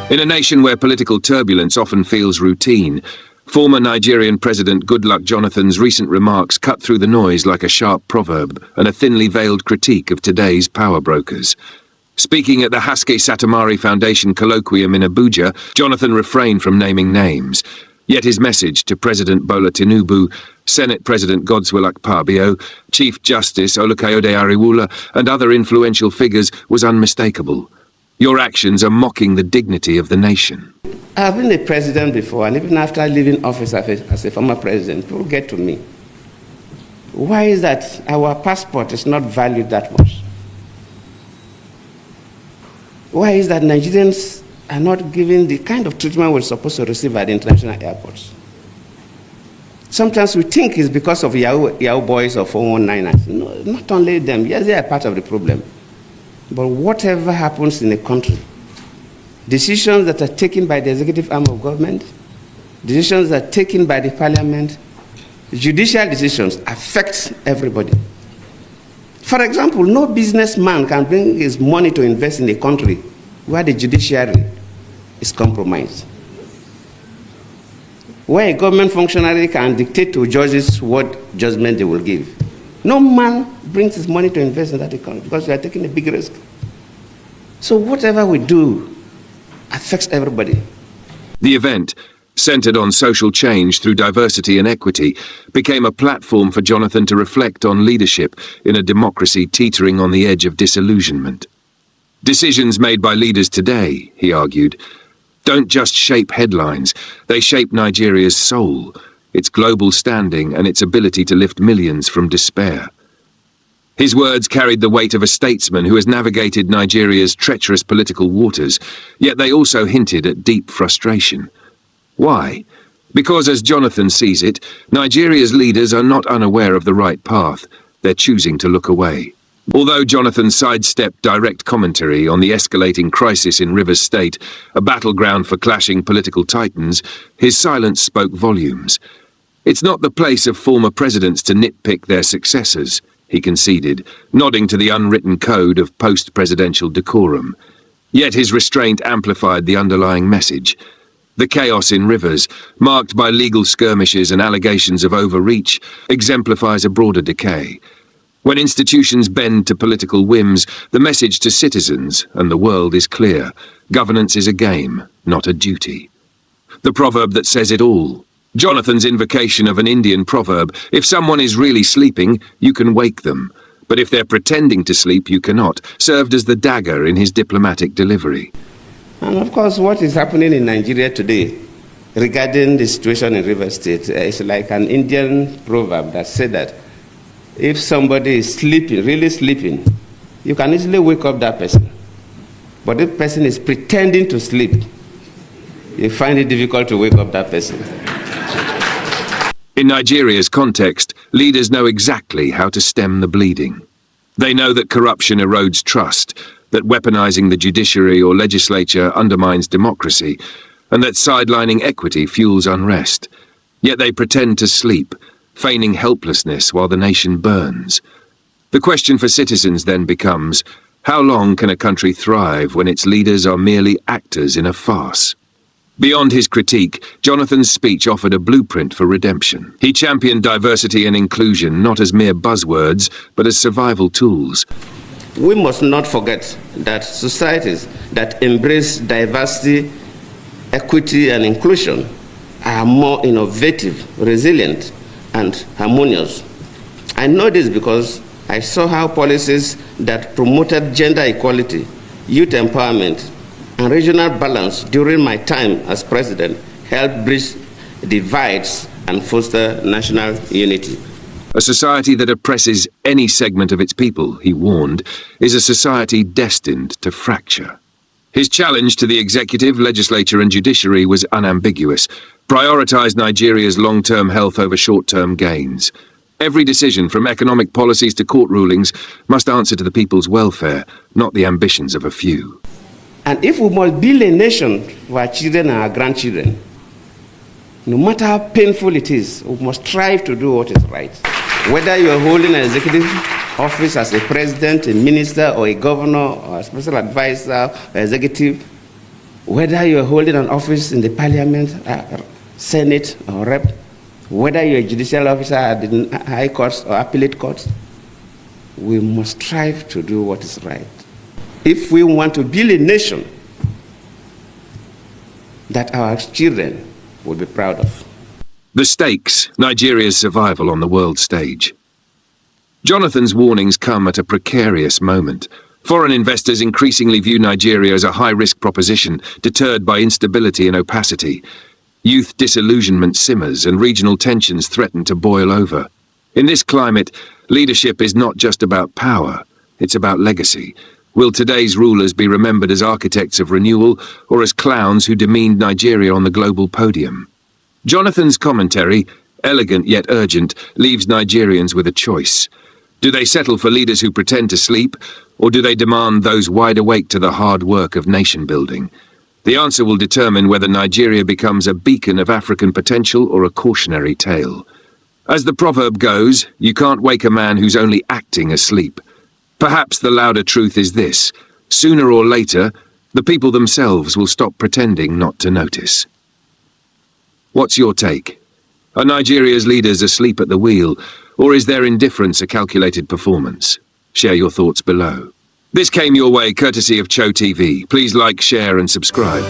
In a nation where political turbulence often feels routine, former Nigerian President Goodluck Jonathan's recent remarks cut through the noise like a sharp proverb and a thinly veiled critique of today's power brokers. Speaking at the Haske Satumari Foundation colloquium in Abuja, Jonathan refrained from naming names. Yet his message to President Bola Tinubu, Senate President Godswill Akpabio, Chief Justice Olukayode Ariwoola, and other influential figures was unmistakable. Your actions are mocking the dignity of the nation. I've been a president before, and even after leaving office as a former president, people get to me. Why is that our passport is not valued that much? Why is that Nigerians are not given the kind of treatment we're supposed to receive at international airports? Sometimes we think it's because of Yahoo boys or 419ers. No, not only them. Yes, they are part of the problem. But whatever happens in a country, decisions that are taken by the executive arm of government, decisions that are taken by the parliament, judicial decisions affect everybody. For example, no businessman can bring his money to invest in a country where the judiciary is compromised, where a government functionary can dictate to judges what judgment they will give. No man brings his money to invest in that economy because we are taking a big risk. So whatever we do affects everybody. The event, centered on social change through diversity and equity, became a platform for Jonathan to reflect on leadership in a democracy teetering on the edge of disillusionment. Decisions made by leaders today, he argued, don't just shape headlines, they shape Nigeria's soul, its global standing and its ability to lift millions from despair. His words carried the weight of a statesman who has navigated Nigeria's treacherous political waters, yet they also hinted at deep frustration. Why? Because, as Jonathan sees it, Nigeria's leaders are not unaware of the right path. They're choosing to look away. Although Jonathan sidestepped direct commentary on the escalating crisis in Rivers State, a battleground for clashing political titans, his silence spoke volumes. It's not the place of former presidents to nitpick their successors, he conceded, nodding to the unwritten code of post-presidential decorum. Yet his restraint amplified the underlying message. The chaos in Rivers, marked by legal skirmishes and allegations of overreach, exemplifies a broader decay. When institutions bend to political whims, the message to citizens and the world is clear. Governance is a game, not a duty. The proverb that says it all. Jonathan's invocation of an Indian proverb, if someone is really sleeping, you can wake them. But if they're pretending to sleep, you cannot, served as the dagger in his diplomatic delivery. And of course, what is happening in Nigeria today regarding the situation in Rivers State is like an Indian proverb that said that if somebody is sleeping, really sleeping, you can easily wake up that person. But if the person is pretending to sleep, you find it difficult to wake up that person. In Nigeria's context, leaders know exactly how to stem the bleeding. They know that corruption erodes trust, that weaponizing the judiciary or legislature undermines democracy, and that sidelining equity fuels unrest. Yet they pretend to sleep, feigning helplessness while the nation burns. The question for citizens then becomes, how long can a country thrive when its leaders are merely actors in a farce? Beyond his critique, Jonathan's speech offered a blueprint for redemption. He championed diversity and inclusion not as mere buzzwords, but as survival tools. We must not forget that societies that embrace diversity, equity, and inclusion are more innovative, resilient, and harmonious. I know this because I saw how policies that promoted gender equality, youth empowerment, and regional balance during my time as president helped bridge divides and foster national unity. A society that oppresses any segment of its people, he warned, is a society destined to fracture. His challenge to the executive, legislature, and judiciary was unambiguous. Prioritize Nigeria's long-term health over short-term gains. Every decision, from economic policies to court rulings, must answer to the people's welfare, not the ambitions of a few. And if we must build a nation for our children and our grandchildren, no matter how painful it is, we must strive to do what is right. Whether you are holding an executive office as a president, a minister, or a governor, or a special advisor, or executive, Whether you're holding an office in the parliament, Senate, or rep, whether you're a judicial officer at the high courts or appellate courts, we must strive to do what is right. If we want to build a nation that our children will be proud of. The stakes, Nigeria's survival on the world stage. Jonathan's warnings come at a precarious moment. Foreign investors increasingly view Nigeria as a high-risk proposition, deterred by instability and opacity. Youth disillusionment simmers and regional tensions threaten to boil over. In this climate, leadership is not just about power, it's about legacy. Will today's rulers be remembered as architects of renewal or as clowns who demeaned Nigeria on the global podium? Jonathan's commentary, elegant yet urgent, leaves Nigerians with a choice. Do they settle for leaders who pretend to sleep, or do they demand those wide awake to the hard work of nation-building? The answer will determine whether Nigeria becomes a beacon of African potential or a cautionary tale. As the proverb goes, you can't wake a man who's only acting asleep. Perhaps the louder truth is this: sooner or later, the people themselves will stop pretending not to notice. What's your take? Are Nigeria's leaders asleep at the wheel, or is their indifference a calculated performance? Share your thoughts below. This came your way courtesy of Cho TV. Please like, share and subscribe.